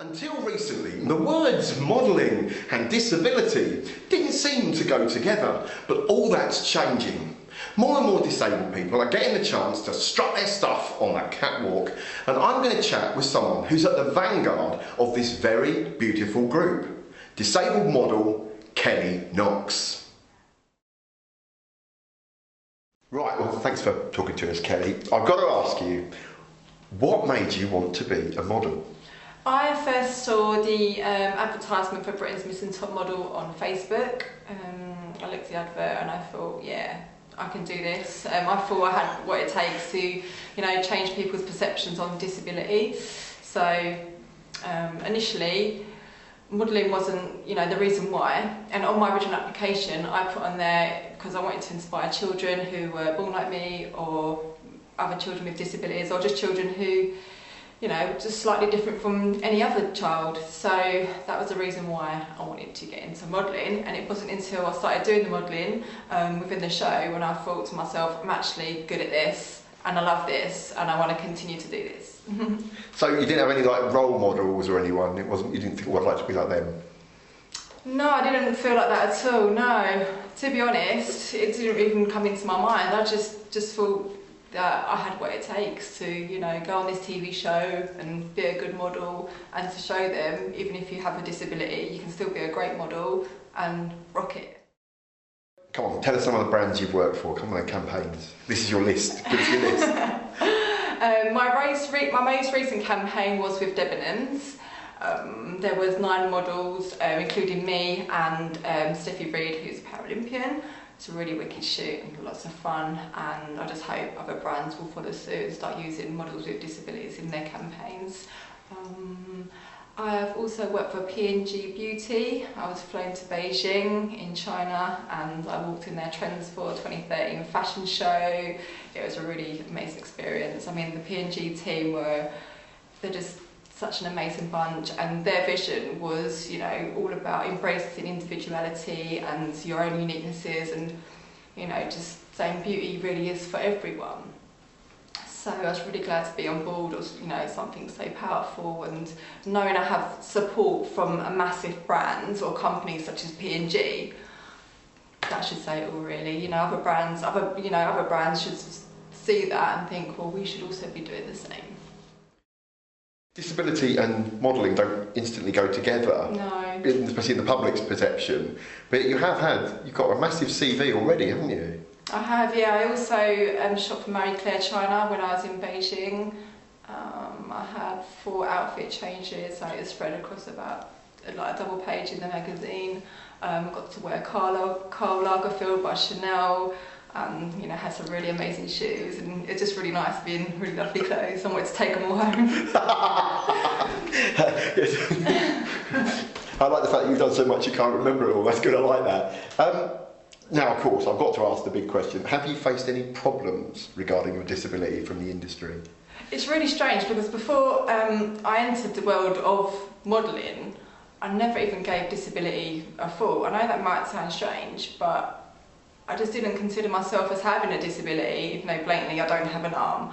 Until recently, the words modelling and disability didn't seem to go together, but all that's changing. More and more disabled people are getting the chance to strut their stuff on that catwalk, and I'm going to chat with someone who's at the vanguard of this very beautiful group, disabled model Kelly Knox. Right, well, thanks for talking to us, Kelly. I've got to ask you, what made you want to be a model? I first saw the advertisement for Britain's Missing Top Model on Facebook. I looked at the advert and I thought, yeah, I can do this. I thought I had what it takes to, change people's perceptions on disability. So initially, modelling wasn't, the reason why. And on my original application, I put on there because I wanted to inspire children who were born like me, or other children with disabilities, or just children who, just slightly different from any other child. So that was the reason why I wanted to get into modelling. And it wasn't until I started doing the modelling within the show when I thought to myself, I'm actually good at this and I love this and I want to continue to do this. So you didn't have any role models or anyone? You didn't think, oh, I'd like to be like them? No, I didn't feel like that at all, no. To be honest, it didn't even come into my mind. I just thought that I had what it takes to, go on this TV show and be a good model, and to show them, even if you have a disability, you can still be a great model and rock it. Come on, tell us some of the brands you've worked for. Come on, the campaigns. This is your list. Give us your list. My most recent campaign was with Debenhams. There was 9 models, including me and Steffi Reid, who's a Paralympian. It's a really wicked shoot and lots of fun, and I just hope other brands will follow suit and start using models with disabilities in their campaigns. I have also worked for P&G Beauty. I was flown to Beijing in China and I walked in their Trends for 2013 fashion show. It was a really amazing experience. I mean, the P&G team they're just such an amazing bunch, and their vision was, all about embracing individuality and your own uniquenesses, and, just saying beauty really is for everyone. So I was really glad to be on board. It was, something so powerful, and knowing I have support from a massive brand or company such as P&G, that should say it all really. Other brands should see that and think, well, we should also be doing the same. Disability and modelling don't instantly go together, no. Especially in the public's perception. But you've got a massive CV already, haven't you? I have, yeah. I also shot for Marie Claire China when I was in Beijing. I had 4 outfit changes, so it was spread across about a double page in the magazine. Got to wear Karl Lagerfeld by Chanel. Had some really amazing shoes, and it's just really nice being in really lovely clothes. I wanted to take them all home. I like the fact that you've done so much you can't remember it all. That's good, I like that. Now, of course, I've got to ask the big question. Have you faced any problems regarding your disability from the industry? It's really strange because before I entered the world of modelling, I never even gave disability a thought. I know that might sound strange, but I just didn't consider myself as having a disability, even though blatantly I don't have an arm.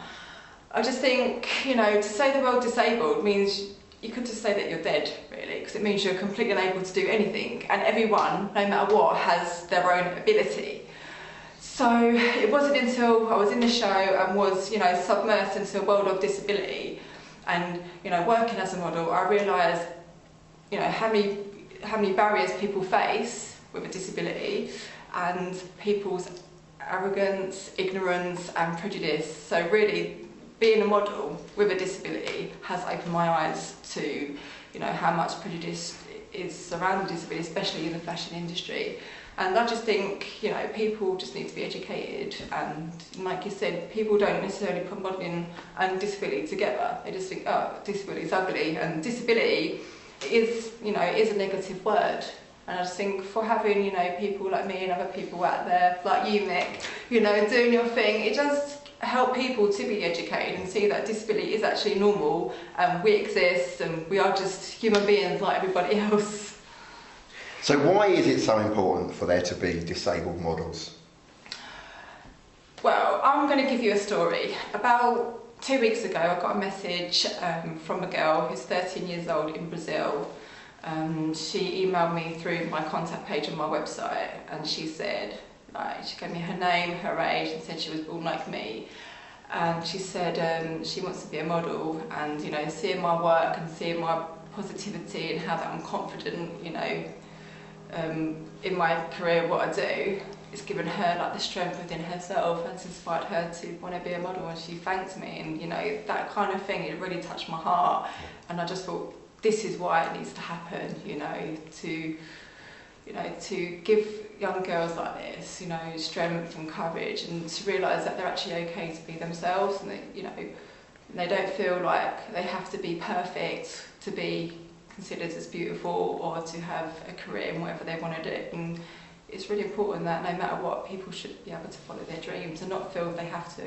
I just think, to say the word disabled means you could just say that you're dead, really, because it means you're completely unable to do anything, and everyone, no matter what, has their own ability. So it wasn't until I was in the show and was, submersed into the world of disability and, working as a model, I realised, how many barriers people face with a disability, and people's arrogance, ignorance and prejudice. So really, being a model with a disability has opened my eyes to, how much prejudice is surrounding disability, especially in the fashion industry. And I just think, people just need to be educated, and like you said, people don't necessarily put modelling and disability together. They just think, oh, disability is ugly, and disability is, is a negative word. And I just think for having, people like me and other people out there, like you, Mick, doing your thing, it does help people to be educated and see that disability is actually normal, and we exist, and we are just human beings like everybody else. So why is it so important for there to be disabled models? Well, I'm going to give you a story. About 2 weeks ago I got a message from a girl who's 13 years old in Brazil. She emailed me through my contact page on my website, and she said, she gave me her name, her age, and said she was born like me. And she said she wants to be a model, and seeing my work and seeing my positivity and how that I'm confident, in my career, what I do, it's given her like the strength within herself, and it's inspired her to want to be a model. And she thanked me, and that kind of thing, it really touched my heart. And I just thought, this is why it needs to happen, to give young girls like this, strength and courage, and to realise that they're actually okay to be themselves, and they don't feel like they have to be perfect to be considered as beautiful or to have a career in whatever they want to do. And it's really important that no matter what, people should be able to follow their dreams and not feel they have to,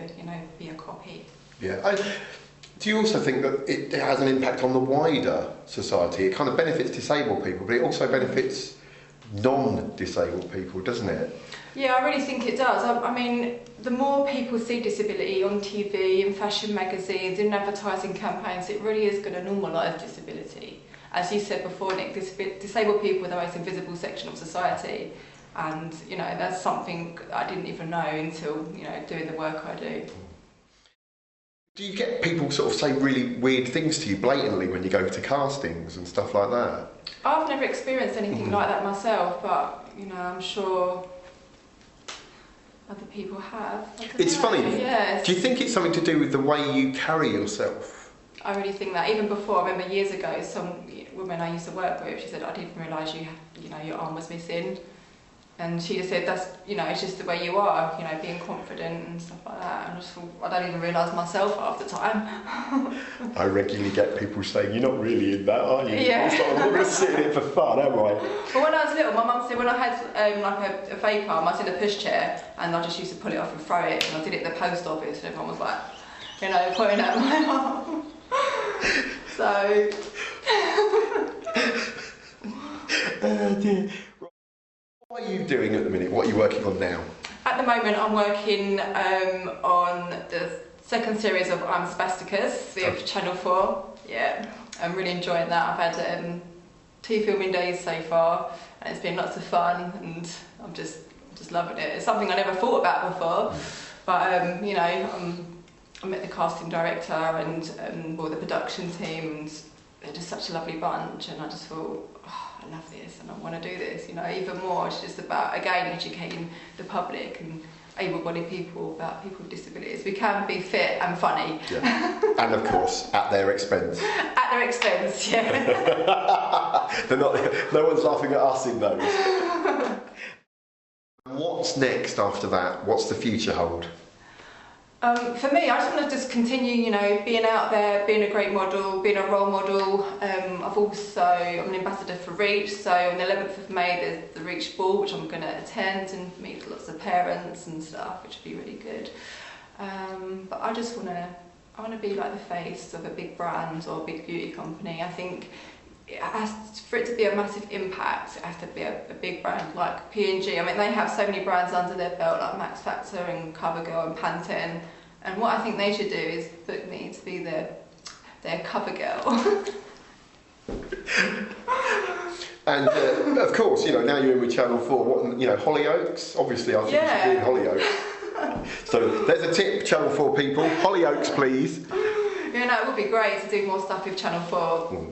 be a copy. Yeah. Do you also think that it has an impact on the wider society? It kind of benefits disabled people, but it also benefits non-disabled people, doesn't it? Yeah, I really think it does. I mean, the more people see disability on TV, in fashion magazines, in advertising campaigns, it really is going to normalise disability. As you said before, Nick, disabled people are the most invisible section of society, and that's something I didn't even know until doing the work I do. Do you get people sort of say really weird things to you blatantly when you go to castings and stuff like that? I've never experienced anything like that myself, but I'm sure other people have. It's funny. Yes. Do you think it's something to do with the way you carry yourself? I really think that. Even before, I remember years ago, some woman I used to work with, she said, I didn't realise your arm was missing. And she just said, that's, it's just the way you are, being confident and stuff like that. And I just thought, I don't even realise myself half the time. I regularly get people saying, you're not really in that, are you? Yeah. It's like, I'm not going to sit in it for fun, am I? But when I was little, my mum said when I had like a vape arm, I was in a pushchair, and I just used to pull it off and throw it. And I did it at the post office, and everyone was like, pointing at my arm. So... dear. What are you doing at the minute? What are you working on now? At the moment, I'm working on the second series of I'm Spasticus with Channel 4. Yeah, I'm really enjoying that. I've had 2 filming days so far, and it's been lots of fun, and I'm just loving it. It's something I never thought about before, but I met the casting director and the production team, and they're just such a lovely bunch, and I just thought, I love this and I want to do this, even more. It's just about, again, educating the public and able-bodied people about people with disabilities. We can be fit and funny. Yeah. And of course, at their expense. At their expense, yeah. No one's laughing at us in those. What's next after that? What's the future hold? For me, I just want to just continue, being out there, being a great model, being a role model. I'm an ambassador for Reach, so on the 11th of May there's the Reach Ball, which I'm going to attend and meet lots of parents and stuff, which will be really good. But I just want to be like the face of a big brand or a big beauty company. I think for it to be a massive impact, it has to be a big brand like P&G. I mean, they have so many brands under their belt, like Max Factor and CoverGirl and Pantene. And what I think they should do is book me to be their CoverGirl. And of course, now you're in with Channel 4. Hollyoaks. Obviously, I think you should be in Hollyoaks. So there's a tip, Channel 4 people. Hollyoaks, please. It would be great to do more stuff with Channel 4.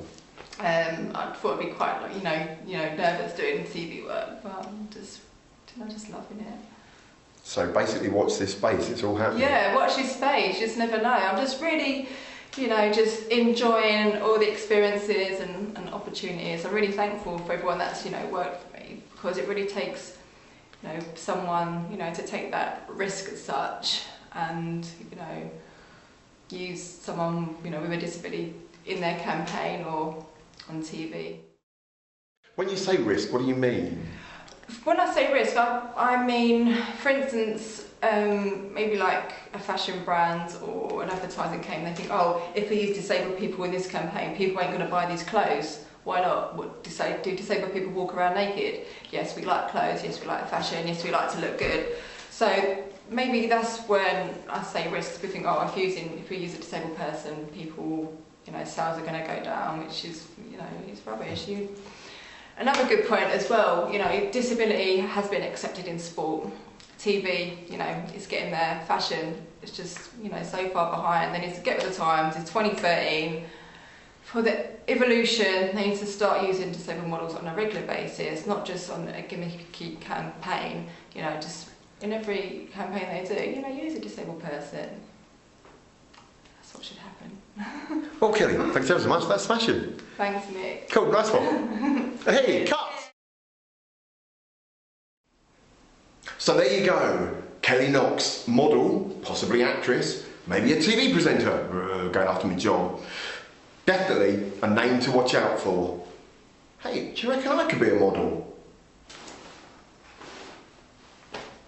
I thought it'd be quite, nervous doing TV work, but I'm just loving it. So basically, watch this space. It's all happening. Yeah, watch this space. You just never know. I'm just really, just enjoying all the experiences and opportunities. I'm really thankful for everyone that's worked for me, because it really takes someone to take that risk as such, and use someone with a disability in their campaign or on TV. When you say risk, what do you mean? When I say risk, I mean, for instance, maybe like a fashion brand or an advertising campaign, they think, oh, if we use disabled people in this campaign, people ain't going to buy these clothes. Why not? Do disabled people walk around naked? Yes, we like clothes, yes, we like fashion, yes, we like to look good. So maybe that's when I say risks. We think, oh, if we use a disabled person, people, sales are going to go down, which is, it's rubbish. Another good point as well, disability has been accepted in sport. TV, it's getting there. Fashion, it's just, so far behind. They need to get with the times. It's 2013. For the evolution, they need to start using disabled models on a regular basis, not just on a gimmicky campaign. Just in every campaign they do, use a disabled person. That's what should happen. Well, Kelly, thanks ever so much. That's smashing. Thanks, Nick. Cool, nice one. Hey, cut! So there you go. Kelly Knox, model, possibly actress, maybe a TV presenter, going after me job. Definitely a name to watch out for. Hey, do you reckon I could be a model?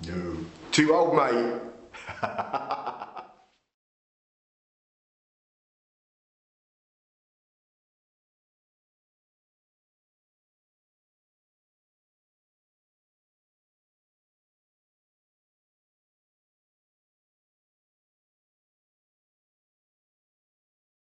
No. Too old, mate.